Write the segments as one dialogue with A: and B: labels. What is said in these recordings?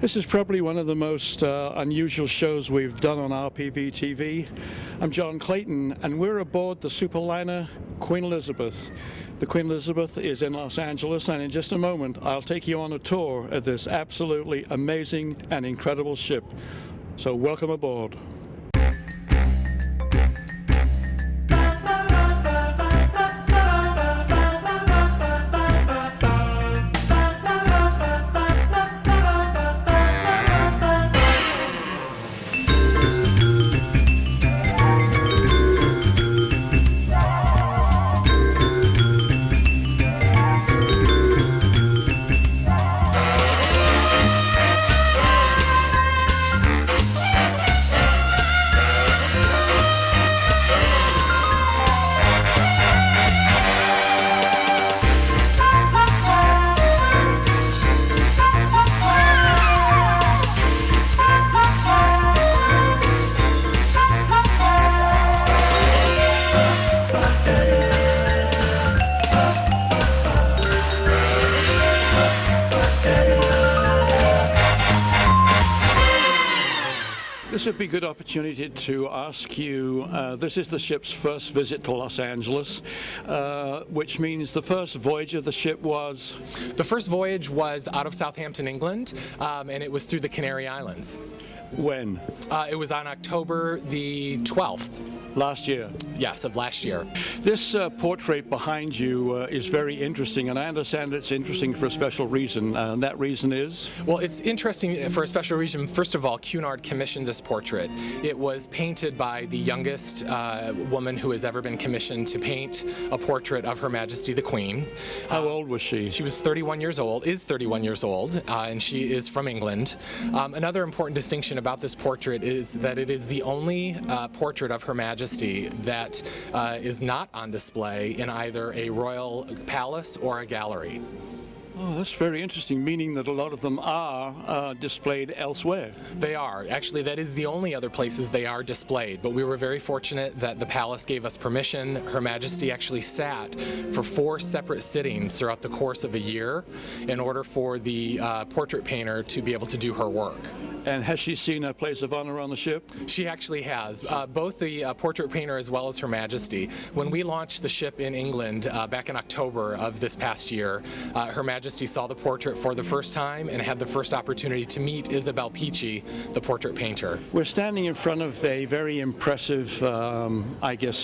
A: This is probably one of the most unusual shows we've done on RPV TV. I'm John Clayton, and we're aboard the superliner Queen Elizabeth. The Queen Elizabeth is in Los Angeles, and in just a moment I'll take you on a tour of this absolutely amazing and incredible ship. So welcome aboard. This would be a good opportunity to ask you, this is the ship's first visit to Los Angeles, which means the first voyage of the ship was?
B: The first voyage was out of Southampton, England, and it was through the Canary Islands.
A: When?
B: It was on October the 12th.
A: Last year?
B: Yes, of last year.
A: This portrait behind you is very interesting, and I understand it's interesting for a special reason, and that reason is?
B: Well, it's interesting for a special reason. First of all, Cunard commissioned this portrait. It was painted by the youngest woman who has ever been commissioned to paint a portrait of Her Majesty the Queen.
A: How old was she?
B: She was 31 years old, and she is from England. Another important distinction about this portrait is that it is the only portrait of Her Majesty that is not on display in either a royal palace or a gallery.
A: Oh, that's very interesting, meaning that a lot of them are displayed elsewhere.
B: They are. Actually, that is the only other places they are displayed, but we were very fortunate that the palace gave us permission. Her Majesty actually sat for 4 separate sittings throughout the course of a year in order for the portrait painter to be able to do her work.
A: And has she seen a place of honor on the ship?
B: She actually has, both the portrait painter as well as Her Majesty. When we launched the ship in England back in October of this past year, Her Majesty saw the portrait for the first time and had the first opportunity to meet Isabel Peachy, the portrait painter.
A: We're standing in front of a very impressive,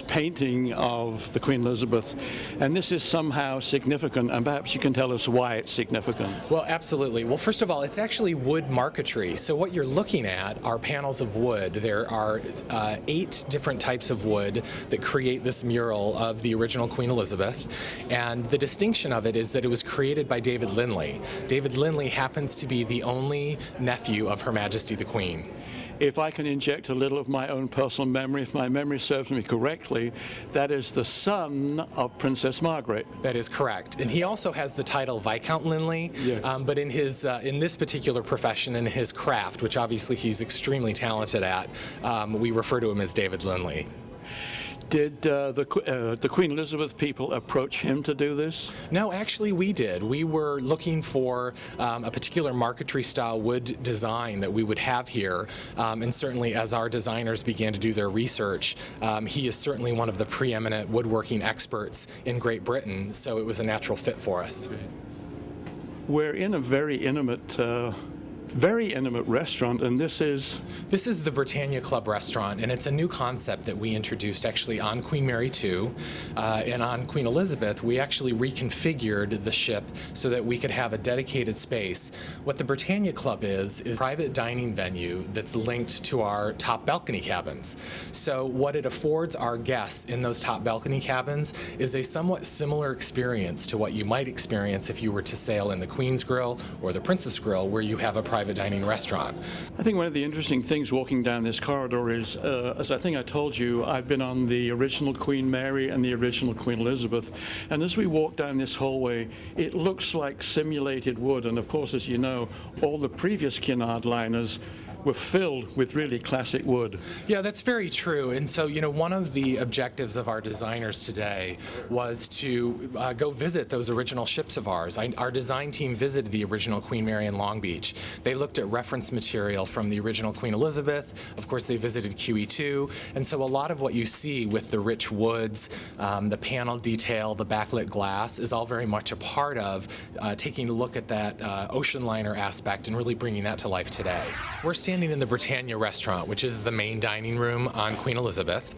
A: painting of the Queen Elizabeth, and this is somehow significant, and perhaps you can tell us why it's significant.
B: Well, absolutely. Well, first of all, it's actually wood marquetry. So what you're looking at are panels of wood. There are 8 different types of wood that create this mural of the original Queen Elizabeth, and the distinction of it is that it was created by David Lindley. David Lindley happens to be the only nephew of Her Majesty the Queen.
A: If I can inject a little of my own personal memory, if my memory serves me correctly, that is the son of Princess Margaret.
B: That is correct. And he also has the title Viscount Lindley,
A: yes.
B: But in his in this particular profession, in his craft, which obviously he's extremely talented at, we refer to him as David Lindley.
A: Did the Queen Elizabeth people approach him to do this?
B: No, actually we did. We were looking for a particular marquetry style wood design that we would have here, and certainly as our designers began to do their research, he is certainly one of the preeminent woodworking experts in Great Britain, so it was a natural fit for us.
A: We're in a very intimate restaurant, and this is
B: the Britannia Club restaurant, and it's a new concept that we introduced actually on Queen Mary II, and on Queen Elizabeth we actually reconfigured the ship so that we could have a dedicated space. What the Britannia Club is a private dining venue that's linked to our top balcony cabins. So what it affords our guests in those top balcony cabins is a somewhat similar experience to what you might experience if you were to sail in the Queen's Grill or the Princess Grill, where you have a private dining restaurant.
A: I think one of the interesting things walking down this corridor is, as I think I told you, I've been on the original Queen Mary and the original Queen Elizabeth, and as we walk down this hallway, it looks like simulated wood, and of course, as you know, all the previous Cunard liners were filled with really classic wood.
B: Yeah, that's very true. And so, one of the objectives of our designers today was to go visit those original ships of ours. Our design team visited the original Queen Mary in Long Beach. They looked at reference material from the original Queen Elizabeth. Of course, they visited QE2. And so a lot of what you see with the rich woods, the panel detail, the backlit glass is all very much a part of taking a look at that ocean liner aspect and really bringing that to life today. We're standing in the Britannia restaurant, which is the main dining room on Queen Elizabeth.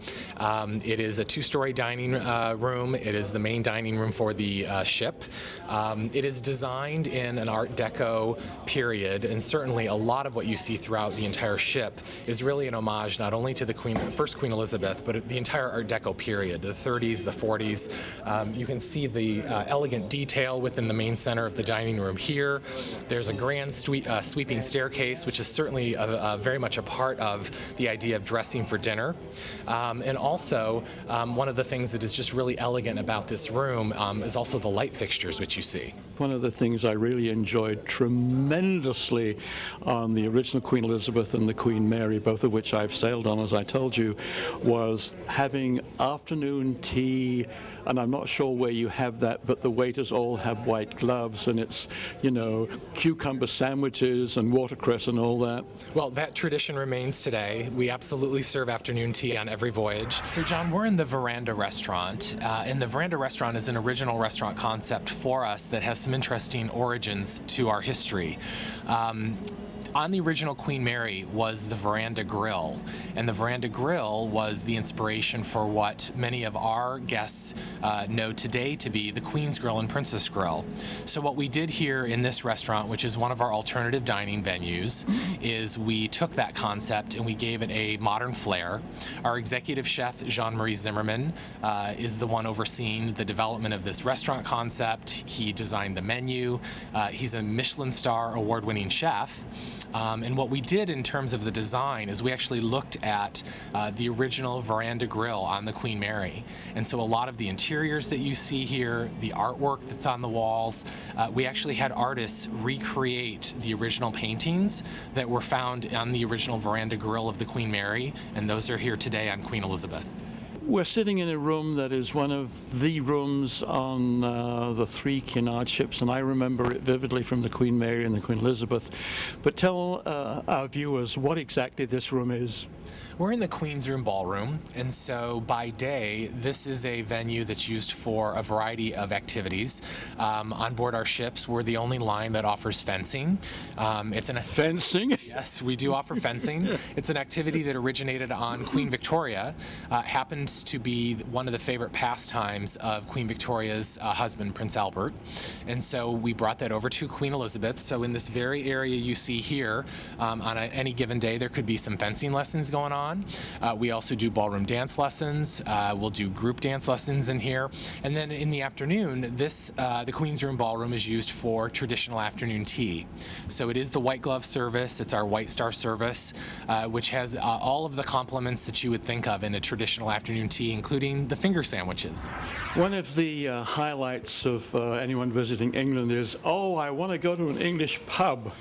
B: It is a two-story dining room. It is the main dining room for the ship. It is designed in an Art Deco period, and certainly a lot of what you see throughout the entire ship is really an homage not only to the first Queen Elizabeth, but the entire Art Deco period, the 30s, the 40s. You can see the elegant detail within the main center of the dining room here. There's a grand sweeping staircase, which is certainly very much a part of the idea of dressing for dinner. And also, one of the things that is just really elegant about this room is also the light fixtures which you see.
A: One of the things I really enjoyed tremendously on the original Queen Elizabeth and the Queen Mary, both of which I've sailed on, as I told you, was having afternoon tea. And I'm not sure where you have that, but the waiters all have white gloves, and it's, cucumber sandwiches and watercress and all that.
B: Well, that tradition remains today. We absolutely serve afternoon tea on every voyage. So, John, we're in the Veranda Restaurant, and the Veranda Restaurant is an original restaurant concept for us that has some interesting origins to our history. On the original Queen Mary was the Veranda Grill, and the Veranda Grill was the inspiration for what many of our guests know today to be the Queen's Grill and Princess Grill. So what we did here in this restaurant, which is one of our alternative dining venues, is we took that concept and we gave it a modern flair. Our executive chef, Jean-Marie Zimmerman, is the one overseeing the development of this restaurant concept. He designed the menu. He's a Michelin star award-winning chef. And what we did in terms of the design is we actually looked at the original Veranda Grill on the Queen Mary. And so a lot of the interiors that you see here, the artwork that's on the walls, we actually had artists recreate the original paintings that were found on the original Veranda Grill of the Queen Mary, and those are here today on Queen Elizabeth.
A: We're sitting in a room that is one of the rooms on the three Cunard ships, and I remember it vividly from the Queen Mary and the Queen Elizabeth. But tell our viewers what exactly this room is.
B: We're in the Queen's Room Ballroom, and so by day, this is a venue that's used for a variety of activities. On board our ships, we're the only line that offers fencing.
A: Fencing?
B: Yes, we do offer fencing. It's an activity that originated on Queen Victoria. Happens to be one of the favorite pastimes of Queen Victoria's husband, Prince Albert. And so we brought that over to Queen Elizabeth. So in this very area you see here, on any given day, there could be some fencing lessons going on. We also do ballroom dance lessons. We'll do group dance lessons in here. And then in the afternoon, the Queen's Room Ballroom is used for traditional afternoon tea. So it is the white glove service. It's our White Star service, which has all of the complements that you would think of in a traditional afternoon tea, including the finger sandwiches.
A: One of the highlights of anyone visiting England is, I want to go to an English pub.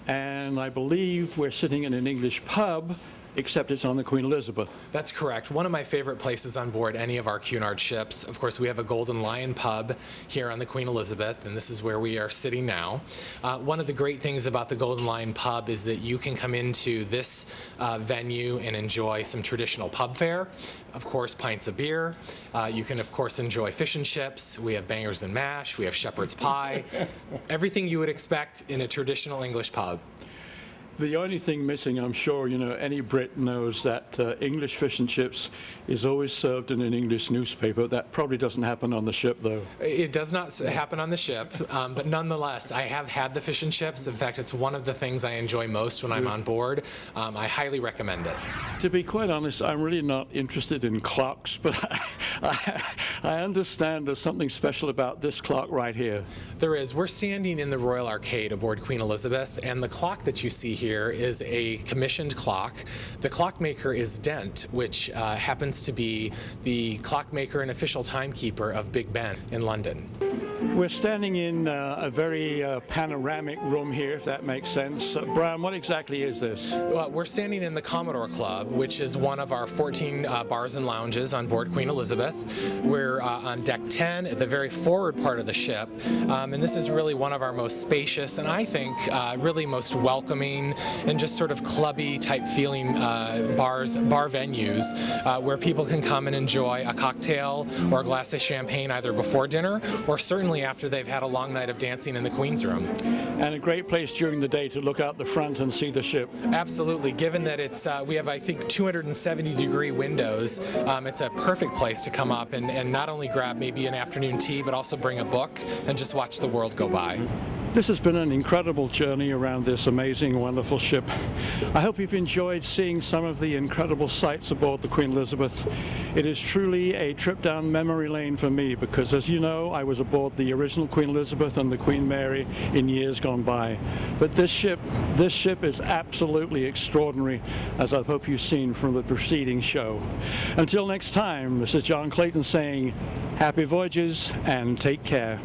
A: And I believe we're sitting in an English pub, except it's on the Queen Elizabeth.
B: That's correct. One of my favorite places on board any of our Cunard ships. Of course, we have a Golden Lion pub here on the Queen Elizabeth, and this is where we are sitting now. One of the great things about the Golden Lion pub is that you can come into this venue and enjoy some traditional pub fare. Of course, pints of beer. You can, of course, enjoy fish and chips. We have bangers and mash. We have shepherd's pie. Everything you would expect in a traditional English pub.
A: The only thing missing, I'm sure, any Brit knows that English fish and chips is always served in an English newspaper. That probably doesn't happen on the ship, though.
B: It does not happen on the ship, but nonetheless, I have had the fish and chips. In fact, it's one of the things I enjoy most when I'm on board. I highly recommend it.
A: To be quite honest, I'm really not interested in clocks, but I understand there's something special about this clock right here.
B: There is. We're standing in the Royal Arcade aboard Queen Elizabeth, and the clock that you see here is a commissioned clock. The clockmaker is Dent, which happens to be the clockmaker and official timekeeper of Big Ben in London.
A: We're standing in a very panoramic room here, if that makes sense. Brian, what exactly is this?
B: Well, we're standing in the Commodore Club, which is one of our 14 bars and lounges on board Queen Elizabeth. We're on deck 10 at the very forward part of the ship, and this is really one of our most spacious and I think really most welcoming and just sort of clubby type feeling bar venues where people can come and enjoy a cocktail or a glass of champagne either before dinner or certainly after they've had a long night of dancing in the Queen's Room.
A: And a great place during the day to look out the front and see the ship.
B: Absolutely. Given that it's we have, I think, 270-degree windows, it's a perfect place to come up and not only grab maybe an afternoon tea, but also bring a book and just watch the world go by.
A: This has been an incredible journey around this amazing, wonderful ship. I hope you've enjoyed seeing some of the incredible sights aboard the Queen Elizabeth. It is truly a trip down memory lane for me because, as you know, I was aboard the original Queen Elizabeth and the Queen Mary in years gone by. But this ship is absolutely extraordinary, as I hope you've seen from the preceding show. Until next time, this is John Clayton saying, happy voyages and take care.